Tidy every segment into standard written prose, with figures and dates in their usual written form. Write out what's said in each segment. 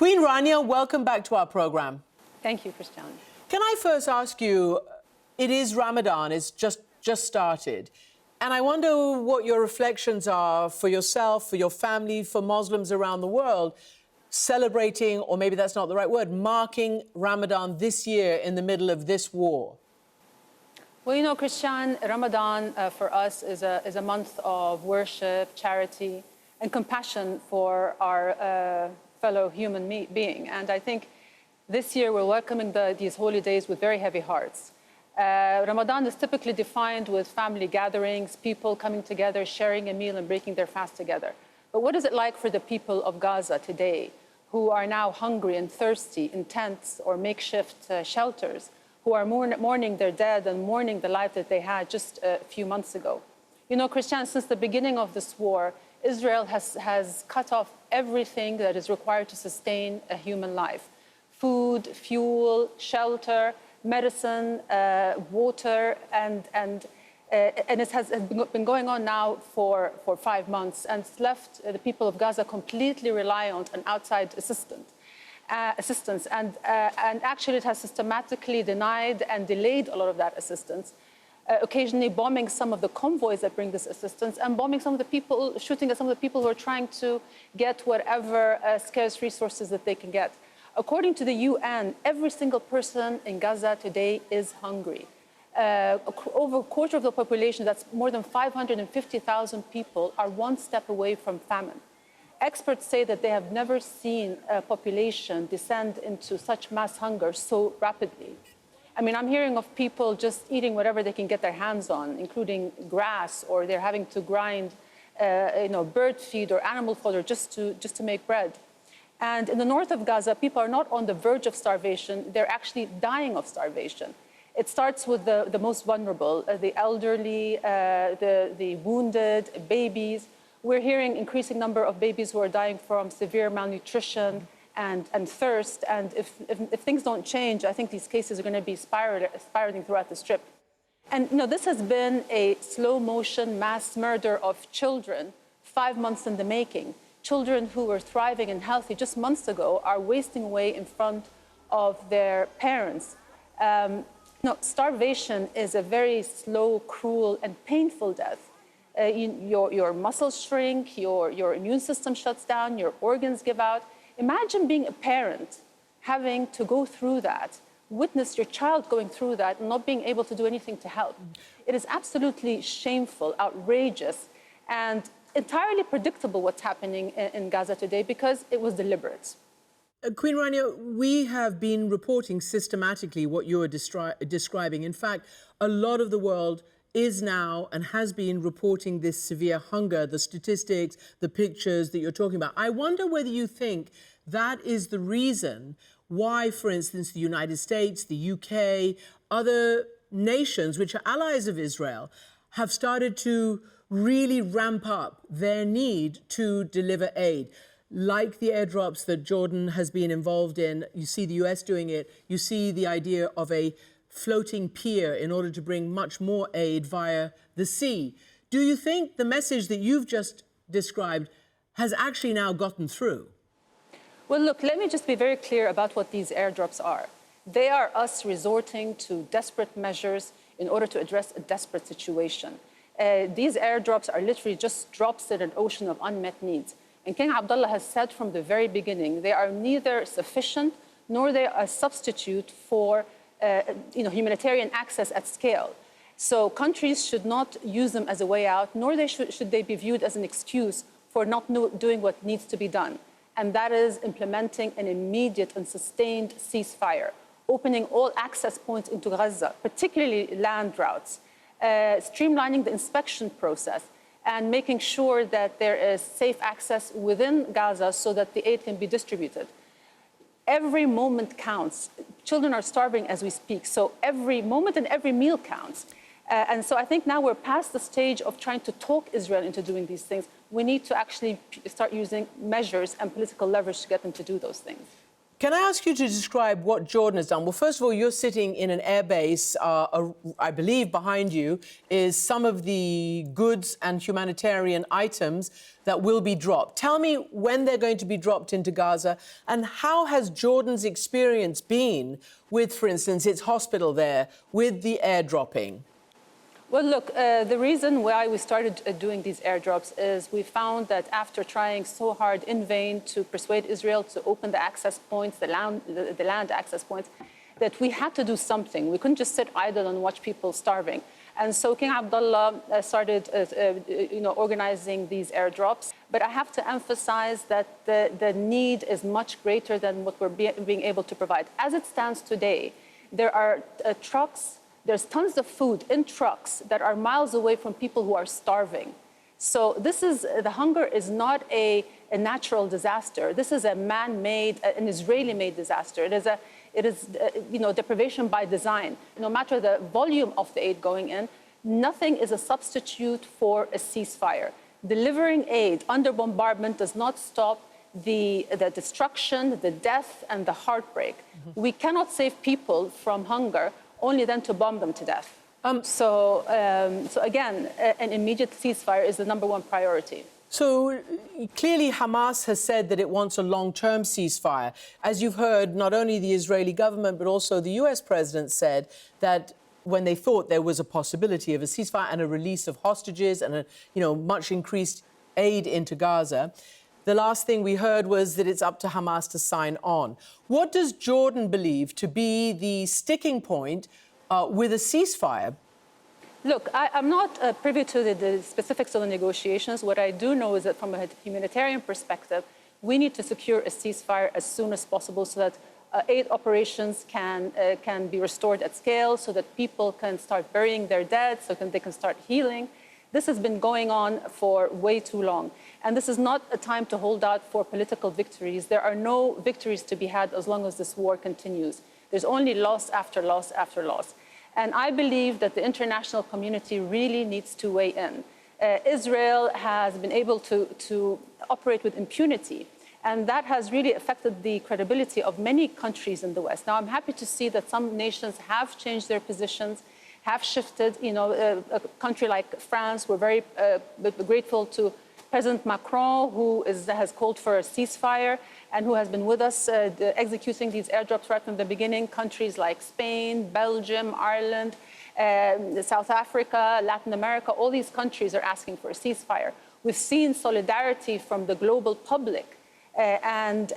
Queen Rania, welcome back to our program. Thank you, Christiane. Can I first ask you, it is Ramadan, it's just started, and I wonder what your reflections are for yourself, for your family, for Muslims around the world, celebrating, or maybe that's not the right word, marking Ramadan this year in the middle of this war. Well, you know, Christiane, Ramadan for us is a month of worship, charity, and compassion for our fellow human being. And I think this year we're welcoming these holy days with very heavy hearts. Ramadan is typically defined with family gatherings, people coming together, sharing a meal and breaking their fast together. But what is it like for the people of Gaza today, who are now hungry and thirsty in tents or makeshift shelters, who are mourning their dead and mourning the life that they had just a few months ago? You know, Christiane, since the beginning of this war, Israel has cut off everything that is required to sustain a human life. Food, fuel, shelter, medicine, water, and it has been going on now for 5 months, and it's left the people of Gaza completely reliant on outside assistance. And actually it has systematically denied and delayed a lot of that assistance, occasionally bombing some of the convoys that bring this assistance and bombing some of the people, shooting at some of the people who are trying to get whatever scarce resources that they can get. According to the UN, every single person in Gaza today is hungry. Over a quarter of the population, that's more than 550,000 people, are one step away from famine. Experts say that they have never seen a population descend into such mass hunger so rapidly. I mean, I'm hearing of people just eating whatever they can get their hands on, including grass, or they're having to grind, bird feed or animal fodder just to make bread. And in the north of Gaza, people are not on the verge of starvation, they're actually dying of starvation. It starts with the most vulnerable, the elderly, the wounded, babies. We're hearing increasing number of babies who are dying from severe malnutrition and thirst. And if things don't change, I think these cases are going to be spiraling throughout the Strip. And you know, this has been a slow motion mass murder of children, 5 months in the making. Children who were thriving and healthy just months ago are wasting away in front of their parents. Starvation is a very slow, cruel, and painful death. Your muscles shrink, your immune system shuts down, your organs give out. Imagine being a parent, having to go through that, witness your child going through that and not being able to do anything to help. It is absolutely shameful, outrageous, and entirely predictable what's happening in Gaza today because it was deliberate. Queen Rania, we have been reporting systematically what you are describing. In fact, a lot of the world is now and has been reporting this severe hunger, the statistics, the pictures that you're talking about. I wonder whether you think that is the reason why, for instance, the United States, the UK, other nations which are allies of Israel have started to really ramp up their need to deliver aid, like the airdrops that Jordan has been involved in. You see the US doing it. You see the idea of a floating pier in order to bring much more aid via the sea. Do you think the message that you've just described has actually now gotten through? Well, look, let me just be very clear about what these airdrops are. They are us resorting to desperate measures in order to address a desperate situation. These airdrops are literally just drops in an ocean of unmet needs. And King Abdullah has said from the very beginning, they are neither sufficient nor they are a substitute for humanitarian access at scale. So countries should not use them as a way out, nor should they be viewed as an excuse for not doing what needs to be done. And that is implementing an immediate and sustained ceasefire, opening all access points into Gaza, particularly land routes, streamlining the inspection process, and making sure that there is safe access within Gaza so that the aid can be distributed. Every moment counts. Children are starving as we speak, so every moment and every meal counts. And so I think now we're past the stage of trying to talk Israel into doing these things. We need to actually start using measures and political leverage to get them to do those things. Can I ask you to describe what Jordan has done? Well, first of all, you're sitting in an air base. I believe behind you is some of the goods and humanitarian items that will be dropped. Tell me when they're going to be dropped into Gaza, and how has Jordan's experience been with, for instance, its hospital there, with the airdropping? Well, look, the reason why we started doing these airdrops is we found that after trying so hard in vain to persuade Israel to open the access points, the land access points, that we had to do something. We couldn't just sit idle and watch people starving. And so King Abdullah started organizing these airdrops. But I have to emphasize that the need is much greater than what we're being able to provide. As it stands today, there are trucks. There's tons of food in trucks that are miles away from people who are starving. So the hunger is not a natural disaster. This is a man-made, an Israeli-made disaster. It is deprivation by design. No matter the volume of the aid going in, nothing is a substitute for a ceasefire. Delivering aid under bombardment does not stop the destruction, the death, and the heartbreak. Mm-hmm. We cannot save people from hunger only then to bomb them to death. So again, an immediate ceasefire is the #1 priority. So clearly Hamas has said that it wants a long-term ceasefire. As you've heard, not only the Israeli government, but also the US president said that when they thought there was a possibility of a ceasefire and a release of hostages and much increased aid into Gaza, the last thing we heard was that it's up to Hamas to sign on. What does Jordan believe to be the sticking point with a ceasefire? Look, I'm not privy to the specifics of the negotiations. What I do know is that from a humanitarian perspective, we need to secure a ceasefire as soon as possible so that aid operations can be restored at scale, so that people can start burying their dead, so they can start healing. This has been going on for way too long. And this is not a time to hold out for political victories. There are no victories to be had as long as this war continues. There's only loss after loss after loss. And I believe that the international community really needs to weigh in. Israel has been able to operate with impunity, and that has really affected the credibility of many countries in the West. Now, I'm happy to see that some nations have changed their positions, have shifted. A country like France, we're very grateful to President Macron, who has called for a ceasefire and who has been with us executing these airdrops right from the beginning. Countries like Spain, Belgium, Ireland, South Africa, Latin America, all these countries are asking for a ceasefire. We've seen solidarity from the global public and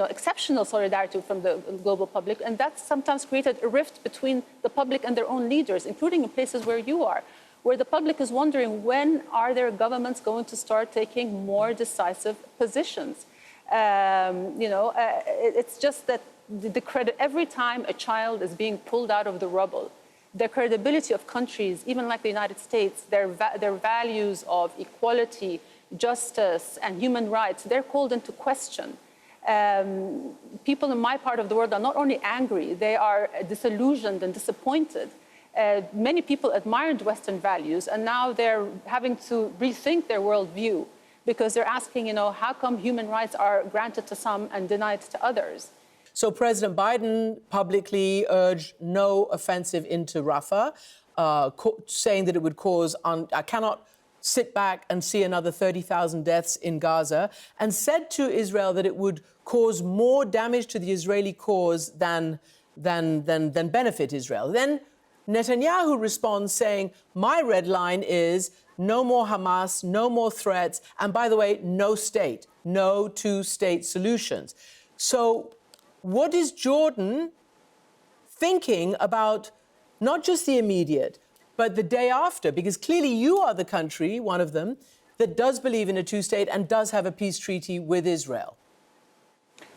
exceptional solidarity from the global public, and that's sometimes created a rift between the public and their own leaders, including in places where you are, where the public is wondering when are their governments going to start taking more decisive positions. It's just that the credit, every time a child is being pulled out of the rubble, the credibility of countries, even like the United States, their values of equality, justice, and human rights, they're called into question. People in my part of the world are not only angry, they are disillusioned and disappointed. Many people admired Western values, and now they're having to rethink their worldview because they're asking, how come human rights are granted to some and denied to others? So President Biden publicly urged no offensive into Rafah, saying that it would cause, I cannot sit back and see another 30,000 deaths in Gaza, and said to Israel that it would cause more damage to the Israeli cause than benefit Israel. Then Netanyahu responds saying, my red line is no more Hamas, no more threats, and by the way, no state, no two-state solutions. So what is Jordan thinking about not just the immediate, but the day after? Because clearly you are the country, one of them, that does believe in a two-state and does have a peace treaty with Israel.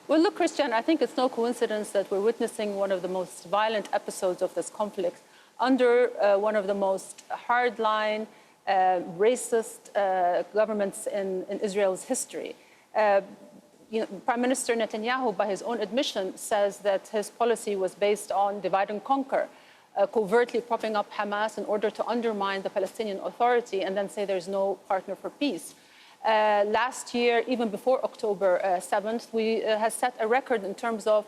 Well, look, Christiane, I think it's no coincidence that we're witnessing one of the most violent episodes of this conflict under one of the most hardline, racist governments in Israel's history. Prime Minister Netanyahu, by his own admission, says that his policy was based on divide and conquer, covertly propping up Hamas in order to undermine the Palestinian Authority and then say there's no partner for peace. Last year, even before October 7th, we has set a record in terms of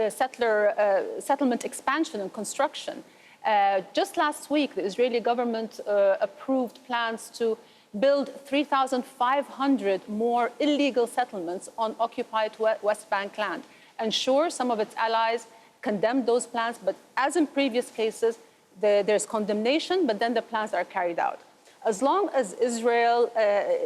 settlement expansion and construction. Just last week, the Israeli government approved plans to build 3,500 more illegal settlements on occupied West Bank land. And sure, some of its allies condemned those plans, but as in previous cases, there's condemnation, but then the plans are carried out. As long as Israel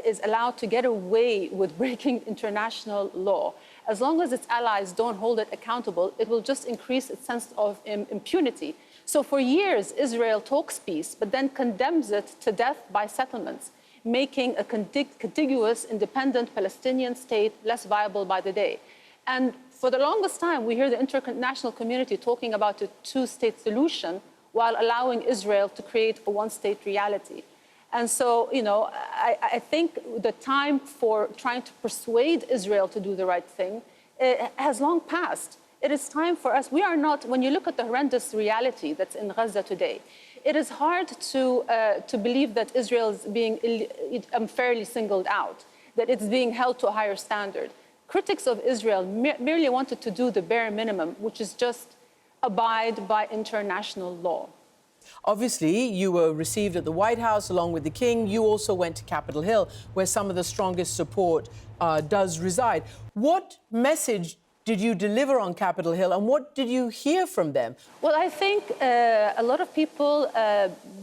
is allowed to get away with breaking international law, as long as its allies don't hold it accountable, it will just increase its sense of impunity. So for years, Israel talks peace, but then condemns it to death by settlements, making a contiguous, independent Palestinian state less viable by the day. And for the longest time, we hear the international community talking about a two-state solution while allowing Israel to create a one-state reality. And so, you know, I think the time for trying to persuade Israel to do the right thing has long passed. It is time for us. We are not, when you look at the horrendous reality that's in Gaza today, it is hard to believe that Israel is being unfairly singled out, that it's being held to a higher standard. Critics of Israel merely wanted to do the bare minimum, which is just abide by international law. Obviously, you were received at the White House along with the King. You also went to Capitol Hill, where some of the strongest support does reside. What message did you deliver on Capitol Hill, and what did you hear from them? Well, I think a lot of people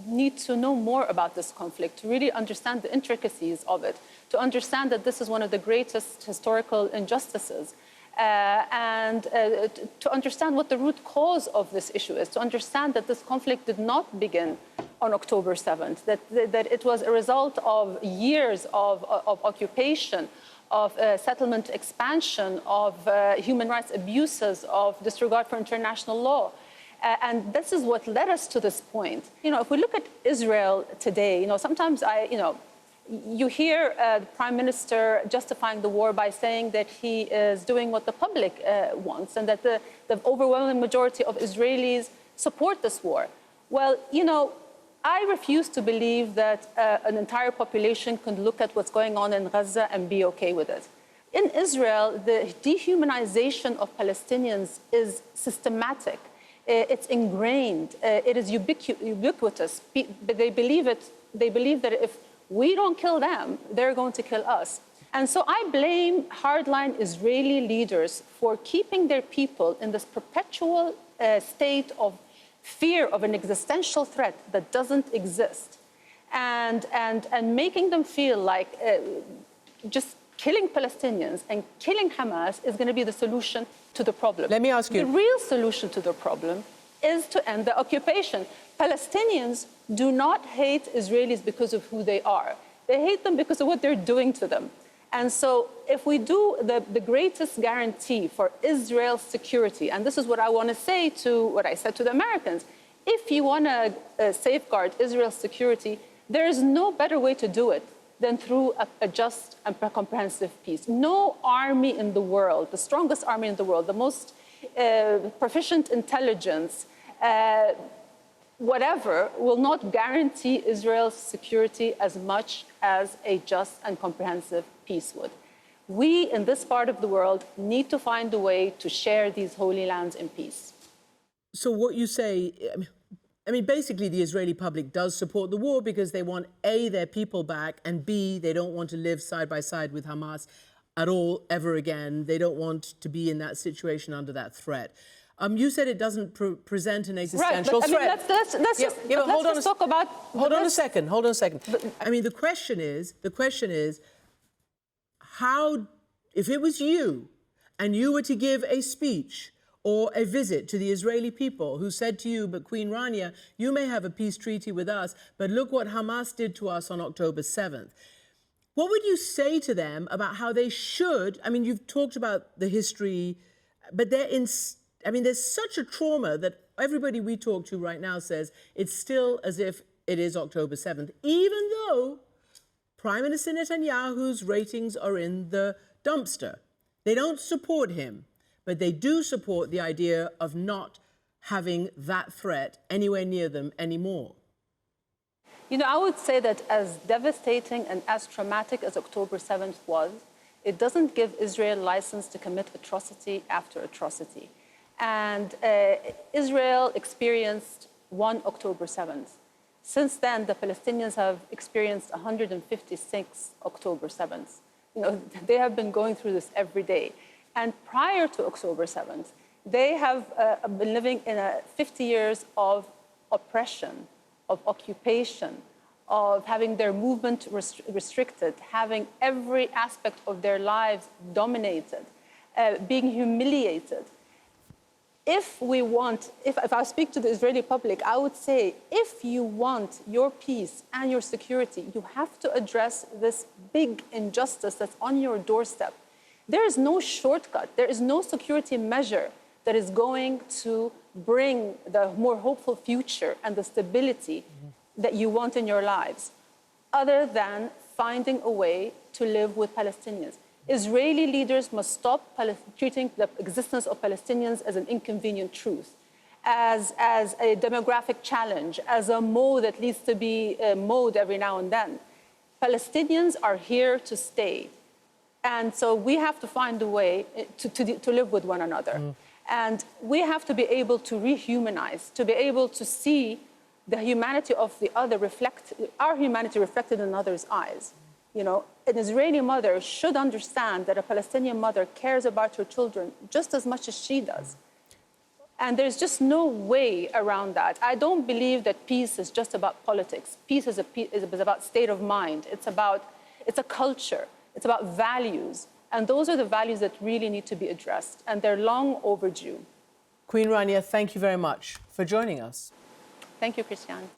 need to know more about this conflict, to really understand the intricacies of it, to understand that this is one of the greatest historical injustices, and to understand what the root cause of this issue is, to understand that this conflict did not begin on October 7th, that it was a result of years of occupation, of settlement expansion, of human rights abuses, of disregard for international law. And this is what led us to this point. You know, if we look at Israel today, you know, sometimes you hear the Prime Minister justifying the war by saying that he is doing what the public wants and that the overwhelming majority of Israelis support this war. Well, you know, I refuse to believe that an entire population can look at what's going on in Gaza and be okay with it. In Israel, the dehumanization of Palestinians is systematic. It's ingrained. It is ubiquitous. They believe it. They believe that if we don't kill them, they're going to kill us. And so I blame hardline Israeli leaders for keeping their people in this perpetual state of fear of an existential threat that doesn't exist, and making them feel like just killing Palestinians and killing Hamas is going to be the solution to the problem. Let me ask you. The real solution to the problem is to end the occupation. Palestinians do not hate Israelis because of who they are. They hate them because of what they're doing to them. And so if we do the greatest guarantee for Israel's security, and this is what I want to say to what I said to the Americans, if you want to safeguard Israel's security, there is no better way to do it than through a just and comprehensive peace. No army in the world, the strongest army in the world, the most proficient intelligence, whatever, will not guarantee Israel's security as much as a just and comprehensive peace would. We, in this part of the world, need to find a way to share these holy lands in peace. So what you say, I mean, basically the Israeli public does support the war because they want, A, their people back, and B, they don't want to live side by side with Hamas at all, ever again. They don't want to be in that situation under that threat. You said it doesn't present an existential threat. Let's just talk about... Hold on a second. I mean, the question is, how, if it was you and you were to give a speech or a visit to the Israeli people who said to you, but Queen Rania, you may have a peace treaty with us, but look what Hamas did to us on October 7th. What would you say to them about how they should, I mean, you've talked about the history, but there's such a trauma that everybody we talk to right now says it's still as if it is October 7th, even though Prime Minister Netanyahu's ratings are in the dumpster. They don't support him, but they do support the idea of not having that threat anywhere near them anymore. You know, I would say that as devastating and as traumatic as October 7th was, it doesn't give Israel license to commit atrocity after atrocity. And Israel experienced one October 7th. Since then, the Palestinians have experienced 156 October 7th. You know, they have been going through this every day. And prior to October 7th, they have been living in 50 years of oppression, of occupation, of having their movement restricted, having every aspect of their lives dominated, being humiliated. If I speak to the Israeli public, I would say, if you want your peace and your security, you have to address this big injustice that's on your doorstep. There is no shortcut. There is no security measure that is going to bring the more hopeful future and the stability that you want in your lives, other than finding a way to live with Palestinians. Israeli leaders must stop treating the existence of Palestinians as an inconvenient truth, as a demographic challenge, as a mode that needs to be mowed every now and then. Palestinians are here to stay. And so we have to find a way to live with one another. And we have to be able to rehumanize, to be able to see the humanity of the other our humanity reflected in others' eyes. You know, an Israeli mother should understand that a Palestinian mother cares about her children just as much as she does. And there's just no way around that. I don't believe that peace is just about politics. Peace is about state of mind. It's a culture. It's about values. And those are the values that really need to be addressed. And they're long overdue. Queen Rania, thank you very much for joining us. Thank you, Christiane.